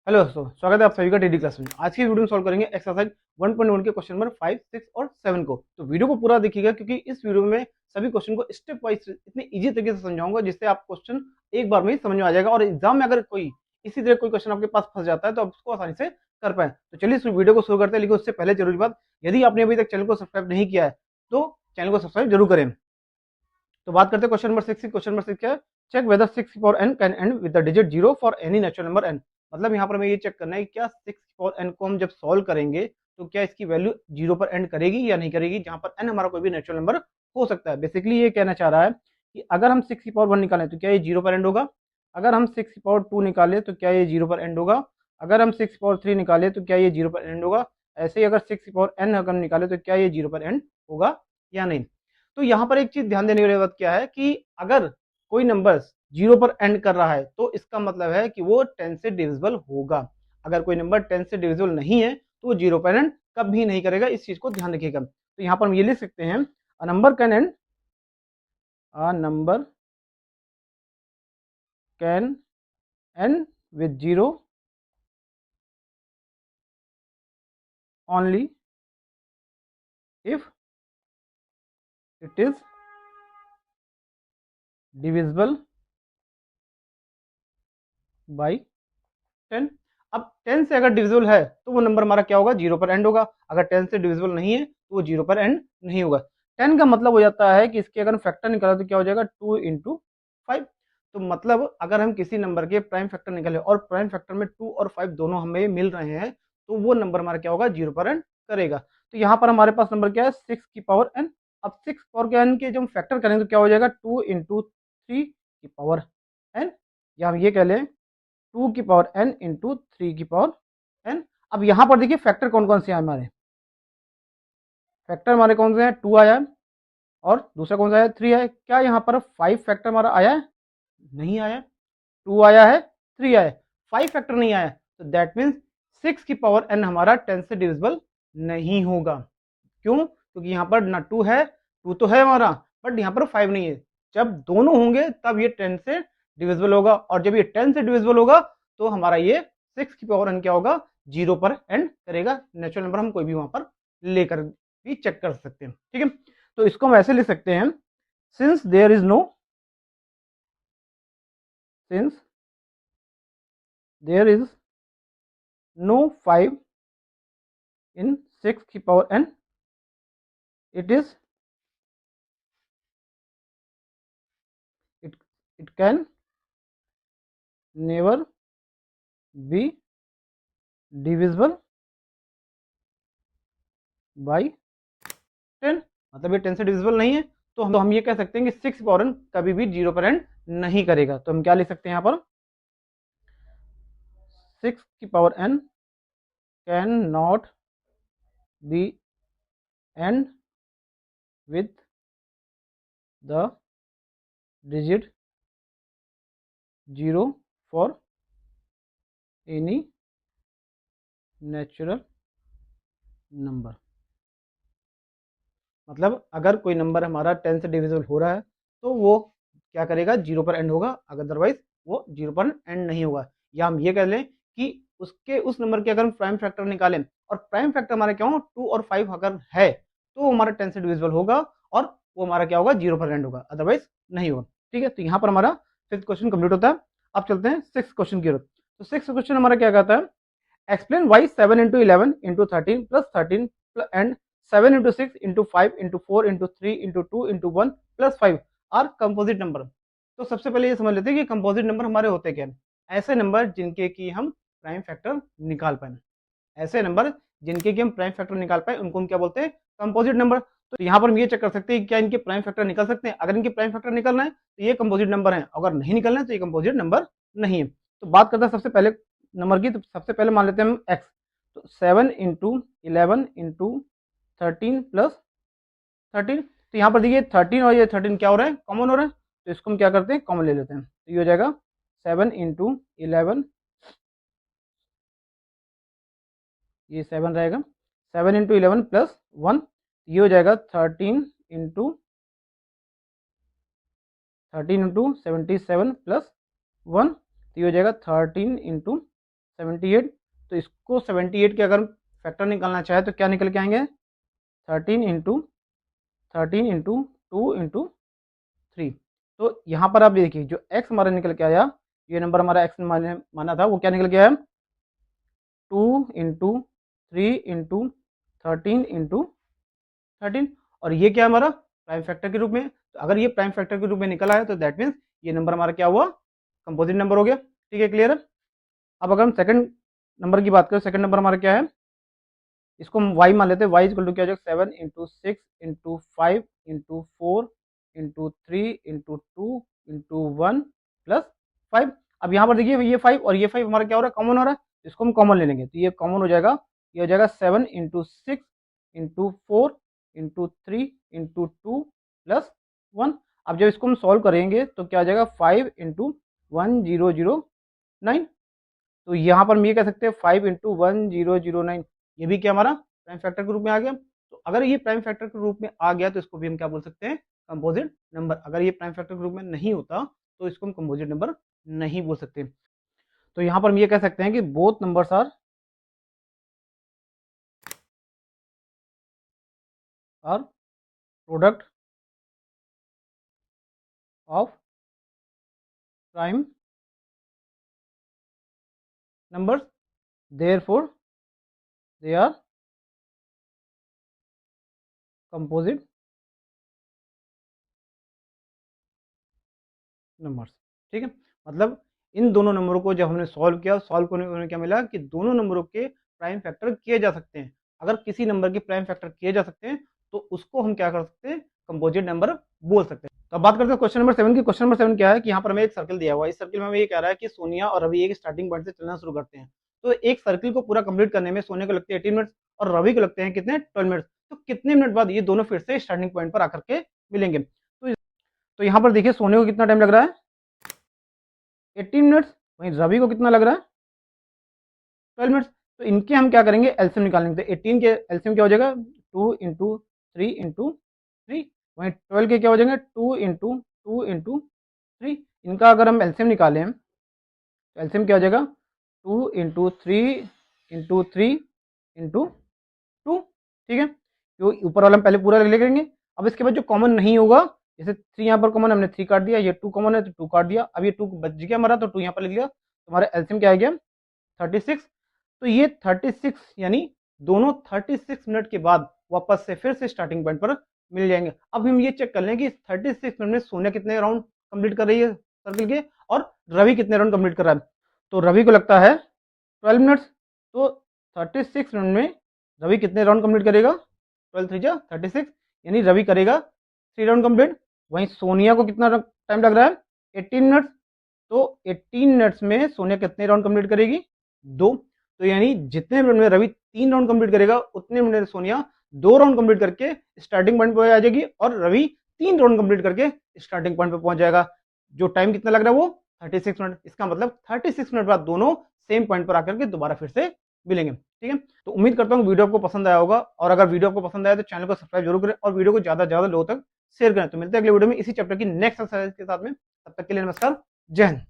Hello दोस्तों, स्वागत है आप सभी का टीडी क्लास में। आज की वीडियो में सॉल्व करेंगे एक्सरसाइज 1.1 के क्वेश्चन नंबर 5, 6 और 7 को। तो वीडियो को पूरा देखिएगा क्योंकि इस वीडियो में सभी क्वेश्चन को स्टेप वाइज इतने इजी तरीके से समझाऊंगा जिससे आप क्वेश्चन एक बार में ही समझ में आ जाएगा और एग्जाम में अगर कोई इसी तरह कोई क्वेश्चन आपके पास फंस जाता है तो आप उसको आसानी से कर पाए। तो चलिए इस वीडियो को शुरू करते हैं, लेकिन उससे पहले जरूरी बात, यदि आपने अभी तक चैनल को सब्सक्राइब नहीं किया है तो चैनल को सब्सक्राइब जरूर करें। तो बात करते हैं क्वेश्चन नंबर 6 की। क्वेश्चन नंबर 6 क्या है? चेक वेदर 6 की power n can and with the digit 0 for any natural number n। मतलब यहाँ पर हमें ये चेक करना है कि क्या 6 की पावर n को हम जब सॉल्व करेंगे तो क्या इसकी वैल्यू 0 पर एंड करेगी या नहीं करेगी, जहां पर n हमारा कोई भी नेचुरल नंबर हो सकता है। बेसिकली ये कहना चाह रहा है कि अगर हम 6 की पावर 1 निकालें तो क्या ये 0 पर एंड होगा, अगर हम 6 की पावर 2 निकालें तो क्या ये 0 पर एंड होगा, अगर हम 6 की पावर 3 निकालें तो क्या ये 0 पर एंड होगा, ऐसे ही अगर 6 की पावर n अगर निकाले तो क्या ये 0 पर एंड होगा या नहीं। तो यहाँ पर एक चीज ध्यान देने वाली बात क्या है कि अगर कोई नंबर 0 पर एंड कर रहा है तो इसका मतलब है कि वो 10 से डिविजिबल होगा। अगर कोई नंबर 10 से डिविजिबल नहीं है तो वो 0 पर एंड कभी नहीं करेगा, इस चीज को ध्यान रखिएगा। तो यहाँ पर हम ये लिख सकते हैं, a number can and with 0 only if it is divisible by 10। अब 10 से अगर डिविजिबल है तो वो नंबर हमारा क्या होगा, 0 पर एंड होगा। अगर 10 से डिविजिबल नहीं है तो वो 0 पर एंड नहीं होगा। 10 का मतलब हो जाता है कि इसके अगर फैक्टर निकाला तो क्या हो जाएगा, 2 इंटू 5। तो मतलब अगर हम किसी नंबर के प्राइम फैक्टर निकाले और प्राइम फैक्टर में 2 और 5 दोनों हमें मिल रहे हैं तो वो नंबर हमारा क्या होगा, 0 पर एंड करेगा। तो यहाँ पर हमारे पास नंबर क्या है, 6 की पावर n। अब 6 पावर के n के जब हम फैक्टर करेंगे तो क्या हो जाएगा, 2 इंटू 3 की पावर n, या हम ये कह लें 2 की पावर n इंटू 3 की पावर n। अब यहां पर देखिए फैक्टर कौन कौन से हैं हमारे, फैक्टर हमारे कौन से हैं, 2 आया है और दूसरा कौन सा है, 3 है। क्या यहाँ पर 5 फैक्टर हमारा आया है? नहीं आया। 2 आया है, 3 आया है, 5 फैक्टर नहीं आया। तो दैट मीन्स 6 की पावर n हमारा 10 से डिविजिबल नहीं होगा। क्यों? क्योंकि यहाँ पर ना 2 है, 2 तो है हमारा, बट यहाँ पर 5 नहीं है। जब दोनों होंगे तब ये 10 से डिविजिबल होगा, और जब ये 10 से डिविजिबल होगा तो हमारा ये 6 की पावर n क्या होगा, 0 पर एंड करेगा। नेचुरल नंबर हम कोई भी वहां पर लेकर भी चेक कर सकते हैं, ठीक है। तो इसको हम ऐसे लिख सकते हैं, since there is no since there is no 5 in 6 की power n, it is it can never be divisible by 10। मतलब ये 10 से डिविजिबल नहीं है तो हम ये कह सकते हैं कि 6 पावर n कभी भी 0 पर एंड नहीं करेगा। तो हम क्या लिख सकते हैं यहाँ पर, 6 की power n can not be and with the digit 0 for any natural number. मतलब अगर कोई नंबर हमारा 10 से डिविजिबल हो रहा है तो वो क्या करेगा, 0 पर एंड होगा, अदरवाइज वो 0 पर एंड नहीं होगा। या हम ये कह लें कि उसके उस नंबर के अगर हम प्राइम फैक्टर निकालें और प्राइम फैक्टर हमारे क्या हो, 2 और 5 अगर है तो वो हमारा 10 से डिविजिबल होगा और वो हमारा क्या होगा, 0 पर एंड होगा, अदरवाइज नहीं होगा, ठीक है। तो यहाँ पर हमारा 5th क्वेश्चन कंप्लीट होता है। अब चलते हैं 6th क्वेश्चन की ओर। तो 6th क्वेश्चन हमारा क्या कहता है, explain why 7 into 11 into 13 plus 13 and 7 into 6 into 5 into 4 into 3 into 2 into 1 plus 5 are composite number. तो सबसे पहले ये समझ लेते हैं कि कंपोजिट नंबर हमारे होते क्या हैं। ऐसे नंबर जिनके की हम प्राइम फैक्टर निकाल पाए, ऐसे नंबर जिनके की हम प्राइम फैक्टर निकाल पाए उनको हम क्या बोलते हैं, कंपोजिट नंबर। तो यहाँ पर हम ये चेक कर सकते हैं कि क्या इनके प्राइम फैक्टर निकल सकते हैं। अगर इनके प्राइम फैक्टर निकलना है तो ये कंपोजिट नंबर है, अगर नहीं निकलना है तो ये कंपोजिट नंबर नहीं है। तो बात करते हैं सबसे पहले नंबर की। तो सबसे पहले मान लेते हैं हम एक्स। तो 7 इंटू 11 इंटू 13 प्लस 13। तो यहाँ पर देखिए 13 और ये 13 क्या हो रहा है, कॉमन हो रहा है। तो इसको हम क्या करते हैं, कॉमन ले लेते हैं। तो ये हो जाएगा 7 इंटू 11, ये 7 रहेगा, 7 इंटू 11 प्लस 1, ये हो जाएगा 13 इंटू 77 प्लस 1, तो ये हो जाएगा 13 इंटू 78, तो इसको 78 के अगर फैक्टर निकालना चाहे तो क्या निकल के आएंगे 13 × 2 × 3। तो यहाँ पर आप देखिए जो x हमारा निकल के आया, ये नंबर हमारा x माना था वो क्या निकल के आया 2 × 3 × 13 × 13, और ये क्या हमारा प्राइम फैक्टर के रूप में। तो अगर ये प्राइम फैक्टर के रूप में निकल आया तो दैट मीन्स ये नंबर हमारा क्या हुआ कंपोजिट नंबर हो गया। ठीक है, क्लियर है। अब अगर हम सेकंड नंबर की बात करें, सेकंड नंबर हमारा क्या है, इसको हम y मान लेते हैं। y इक्वल टू क्या हो जाएगा 7 × 6 × 5 × 4 × 3 × 2 × 1 + 5। अब यहाँ पर देखिए ये 5 और ये 5 हमारा क्या हो रहा है कॉमन हो रहा है, इसको हम कॉमन ले लेंगे तो ये कॉमन हो जाएगा, ये हो जाएगा 7 × 6 × 4 × 3 × 2 + 1। अब जब इसको हम सॉल्व करेंगे तो क्या आ जाएगा 5 × 1009। तो यहाँ पर हम ये कह सकते हैं 5 × 1009, ये भी क्या हमारा प्राइम फैक्टर के रूप में आ गया। तो अगर ये प्राइम फैक्टर के रूप में आ गया तो इसको भी हम क्या बोल सकते हैं कंपोजिट नंबर। अगर ये प्राइम फैक्टर के रूप में नहीं होता तो इसको हम कंपोजिट नंबर नहीं बोल सकते। तो यहाँ पर हम ये कह सकते हैं कि both numbers are product of prime numbers, therefore they are composite numbers। ठीक है, मतलब इन दोनों नंबरों को जब हमने सॉल्व किया, सॉल्व करने में क्या मिला कि दोनों नंबरों के प्राइम फैक्टर किए जा सकते हैं। अगर किसी नंबर के प्राइम फैक्टर किए जा सकते हैं तो उसको हम क्या कर सकते हैं कंपोजिट नंबर बोल सकते हैं। तो अब बात करते हैं क्वेश्चन नंबर 7 की। क्वेश्चन नंबर 7 क्या है कि यहाँ पर हमें एक सर्कल दिया हुआ है। इस सर्कल में हमें ये कह रहा है कि सोनिया और रवि एक स्टार्टिंग पॉइंट से चलना शुरू करते हैं। तो एक सर्कल को पूरा कंप्लीट करने में सोनिया को लगते हैं 18 मिनट्स और रवि को लगते हैं कितने 12 मिनट्स। तो कितने मिनट बाद ये दोनों फिर से स्टार्टिंग पॉइंट पर आकर के मिलेंगे। तो यहाँ पर देखिए सोनिया को कितना टाइम लग रहा है 18 मिनट्स, वहीं रवि को कितना लग रहा है 12 मिनट्स। तो इनके हम क्या करेंगे एलसीएम निकालेंगे। तो 18 के एलसीएम क्या हो जाएगा 2 × 3 × 3, वहीं 12 के क्या हो जाएंगे 2 × 2 × 3। इनका अगर हम एलसीएम निकालें तो एलसीएम क्या हो जाएगा 2 × 3 × 3 × 2। ठीक है, तो ऊपर वाला हम पहले पूरा लेंगे। अब इसके बाद जो कॉमन नहीं होगा, जैसे 3 यहाँ पर कॉमन हमने 3 काट दिया, ये 2 कॉमन है तो 2 काट दिया। अब ये 2 बच गया हमारा तो 2 यहाँ पर लिख लिया। तो हमारा एलसीएम क्या आ गया 36। तो ये 36 यानी दोनों 36 मिनट के बाद वापस से फिर से स्टार्टिंग पॉइंट पर मिल जाएंगे। अब हम ये चेक कर लें कि 36 मिनट में सोनिया कितने राउंड कंप्लीट कर रही है सर्कल के और रवि कितने राउंड कंप्लीट कर रहा है। तो रवि को लगता है 12 मिनट्स। तो 36 मिनट में रवि कितने राउंड कंप्लीट करेगा 12 3 36, यानी रवि करेगा 3 राउंड कंप्लीट। वहीं सोनिया को कितना टाइम लग रहा है 18 मिनट्स। तो 18 मिनट्स में सोनिया कितने राउंड कंप्लीट करेगी 2। तो यानी जितने मिनट में रवि 3 राउंड कंप्लीट करेगा उतने मिनट में सोनिया 2 राउंड कंप्लीट करके स्टार्टिंग पॉइंट पर आ जाएगी और रवि 3 राउंड कंप्लीट करके स्टार्टिंग पॉइंट पर पहुंच जाएगा। जो टाइम कितना लग रहा है वो 36 मिनट। इसका मतलब 36 मिनट बाद दोनों सेम पॉइंट पर आकर के दोबारा फिर से मिलेंगे। ठीक है, तो उम्मीद करता हूँ वीडियो आपको पसंद आया होगा, और अगर वीडियो आपको पसंद आया तो चैनल को सब्सक्राइब जरूर करें और वीडियो को ज्यादा से ज्यादा लोगों तक शेयर करें। तो मिलते हैं अगले वीडियो में इसी चैप्टर की नेक्स्ट एक्सरसाइज के साथ में। तब तक के लिए नमस्कार, जय हिंद।